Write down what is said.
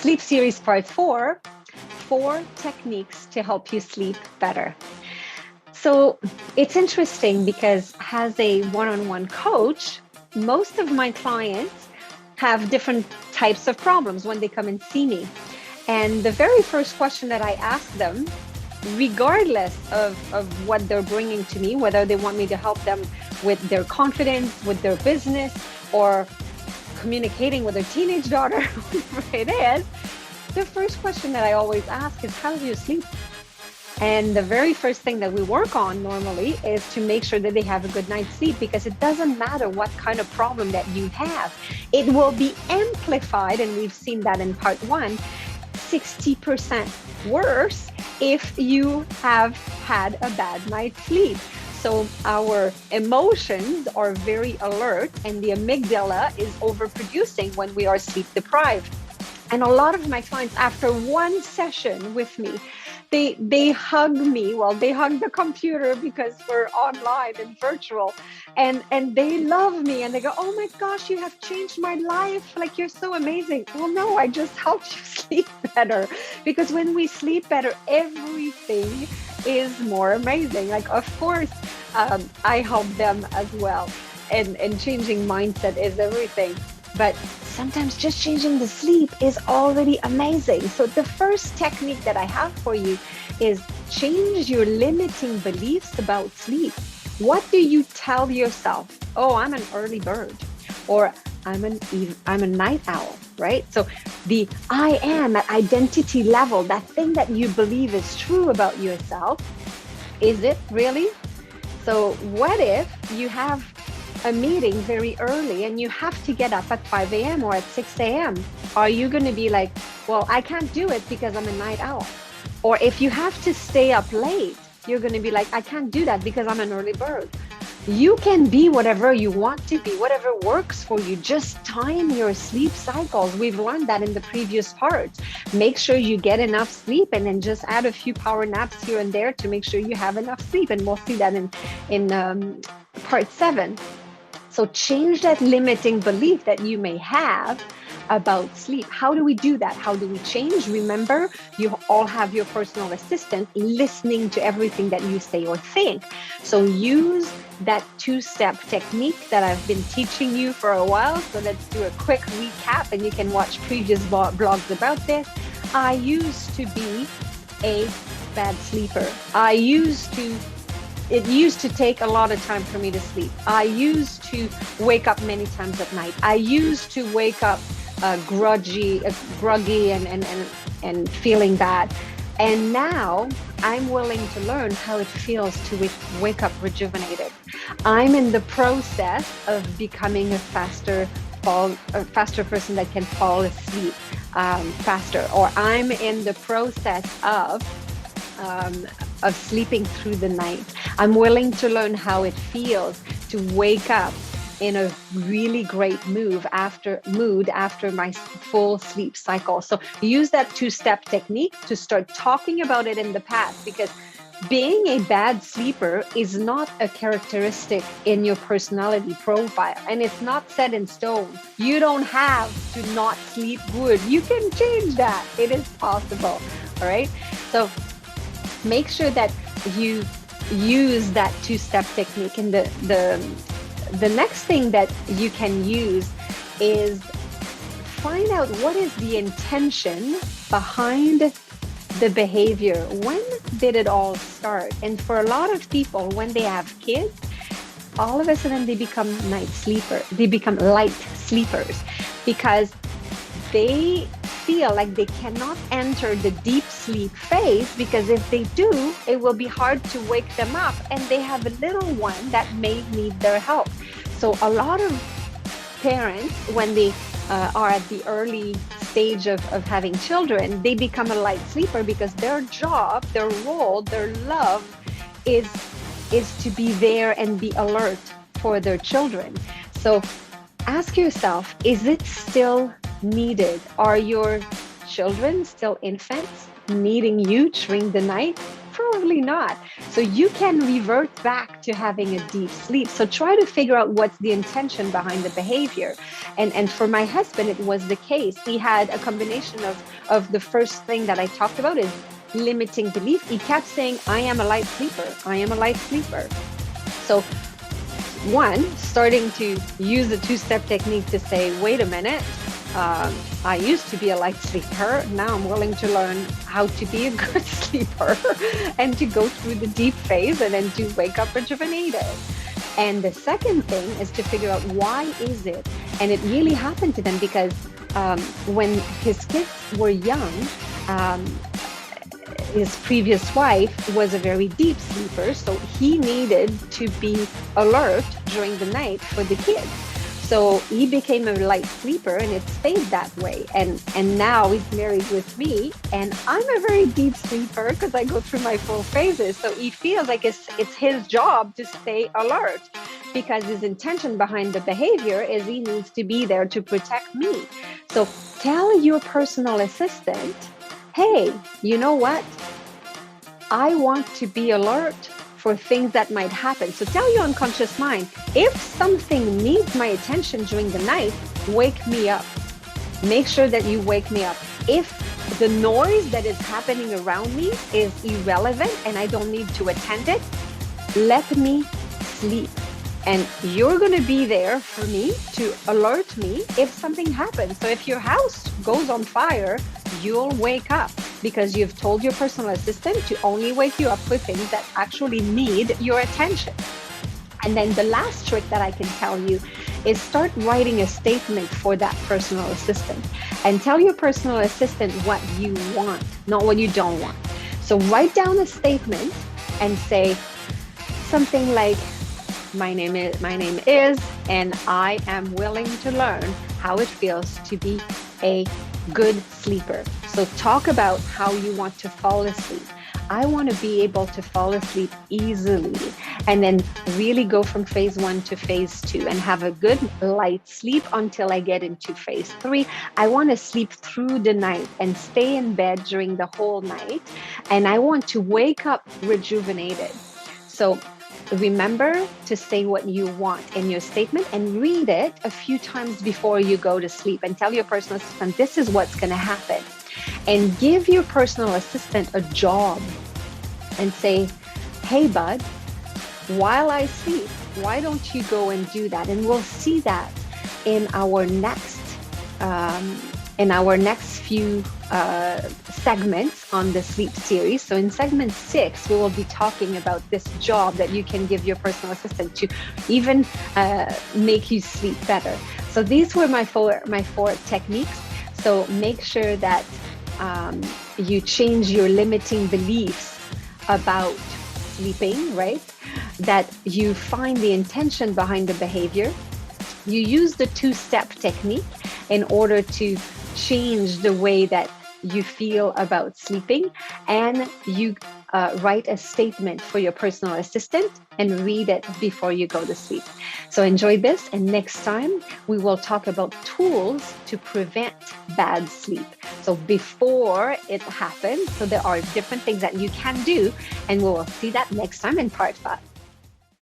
Sleep Series Part 4, 4 techniques to help you sleep better. So it's interesting because as a one-on-one coach, most of my clients have different types of problems when they come and see me. And the very first question that I ask them, regardless of what they're bringing to me, whether they want me to help them with their confidence, with their business, or communicating with their teenage daughter, whatever it is, the first question that I always ask is, how do you sleep? And the very first thing that we work on normally is to make sure that they have a good night's sleep, because it doesn't matter what kind of problem that you have. It will be amplified, and we've seen that in part 1, 60% worse if you have had a bad night's sleep. So our emotions are very alert, and the amygdala is overproducing when we are sleep deprived. And a lot of my clients, after one session with me, they hug me. Well, they hug the computer because we're online and virtual, and they love me, and they go, "Oh my gosh, you have changed my life. Like, you're so amazing." Well, no, I just helped you sleep better, because when we sleep better, everything is more amazing. Like, of course, I help them as well, and changing mindset is everything. But sometimes just changing the sleep is already amazing. So the first technique that I have for you is change your limiting beliefs about sleep. What do you tell yourself? Oh, I'm an early bird, or I'm a night owl, right? So the I am at identity level, that thing that you believe is true about yourself, is it really? So what if you have a meeting very early and you have to get up at 5 a.m. or at 6 a.m.? Are you going to be like, well, I can't do it because I'm a night owl? Or if you have to stay up late, you're going to be like, I can't do that because I'm an early bird. You can be whatever you want to be, whatever works for you. Just time your sleep cycles. We've learned that in the previous parts. Make sure you get enough sleep, and then just add a few power naps here and there to make sure you have enough sleep. And we'll see that in part 7. So change that limiting belief that you may have about sleep. How do we do that? How do we change? Remember, you all have your personal assistant listening to everything that you say or think. So use that 2-step technique that I've been teaching you for a while. So let's do a quick recap, and you can watch previous blogs about this. I used to be a bad sleeper. It used to take a lot of time for me to sleep. I used to wake up many times at night. I used to wake up groggy and feeling bad. And now I'm willing to learn how it feels to wake up rejuvenated. I'm in the process of becoming a faster person that can fall asleep faster. Or I'm in the process of sleeping through the night. I'm willing to learn how it feels to wake up in a really great mood after my full sleep cycle. So use that 2-step technique to start talking about it in the past, because being a bad sleeper is not a characteristic in your personality profile, and it's not set in stone. You don't have to not sleep good. You can change that. It is possible. All right. So make sure that you use that 2-step technique. And the next thing that you can use is find out what is the intention behind the behavior. When did it all start? And for a lot of people, when they have kids, all of a sudden they become light sleepers, because they feel like they cannot enter the deep sleep phase, because if they do, it will be hard to wake them up, and they have a little one that may need their help. So a lot of parents, when they are at the early stage of having children, they become a light sleeper because their job, their role, their love is to be there and be alert for their children. So ask yourself, is it still needed? Are your children still infants needing you during the night Probably not. So you can revert back to having a deep sleep. So try to figure out what's the intention behind the behavior. And for my husband, it was the case. He had a combination of the first thing that I talked about is limiting belief. He kept saying, I am a light sleeper. I am a light sleeper. So one, starting to use the two-step technique to say, wait a minute, I used to be a light sleeper. Now I'm willing to learn how to be a good sleeper and to go through the deep phase and then to wake up rejuvenated. And the second thing is to figure out why is it? And it really happened to them because when his kids were young, his previous wife was a very deep sleeper, so he needed to be alert during the night for the kids. So he became a light sleeper and it stayed that way. And now he's married with me and I'm a very deep sleeper because I go through my full phases. So he feels like it's his job to stay alert because his intention behind the behavior is he needs to be there to protect me. So tell your personal assistant, hey, you know what? I want to be alert for things that might happen. So tell your unconscious mind, if something needs my attention during the night, wake me up. Make sure that you wake me up. If the noise that is happening around me is irrelevant and I don't need to attend it, let me sleep. And you're going to be there for me to alert me if something happens. So if your house goes on fire, you'll wake up because you've told your personal assistant to only wake you up for things that actually need your attention. And then the last trick that I can tell you is start writing a statement for that personal assistant and tell your personal assistant what you want, not what you don't want. So write down a statement and say something like, my name is, and I am willing to learn how it feels to be a good sleeper. So talk about how you want to fall asleep. I want to be able to fall asleep easily and then really go from phase 1 to phase 2 and have a good light sleep until I get into phase 3. I want to sleep through the night and stay in bed during the whole night. And I want to wake up rejuvenated. So remember to say what you want in your statement and read it a few times before you go to sleep and tell your personal assistant, this is what's going to happen. And give your personal assistant a job and say, hey, bud, while I sleep, why don't you go and do that? And we'll see that in our next few segments on the sleep series. So in segment 6, we will be talking about this job that you can give your personal assistant to even make you sleep better. So these were my four techniques. So make sure that you change your limiting beliefs about sleeping, right? That you find the intention behind the behavior. You use the two-step technique in order to change the way that you feel about sleeping, and you write a statement for your personal assistant and read it before you go to sleep. So enjoy this, and next time we will talk about tools to prevent bad sleep. So before it happens, so there are different things that you can do, and we will see that next time in part 5.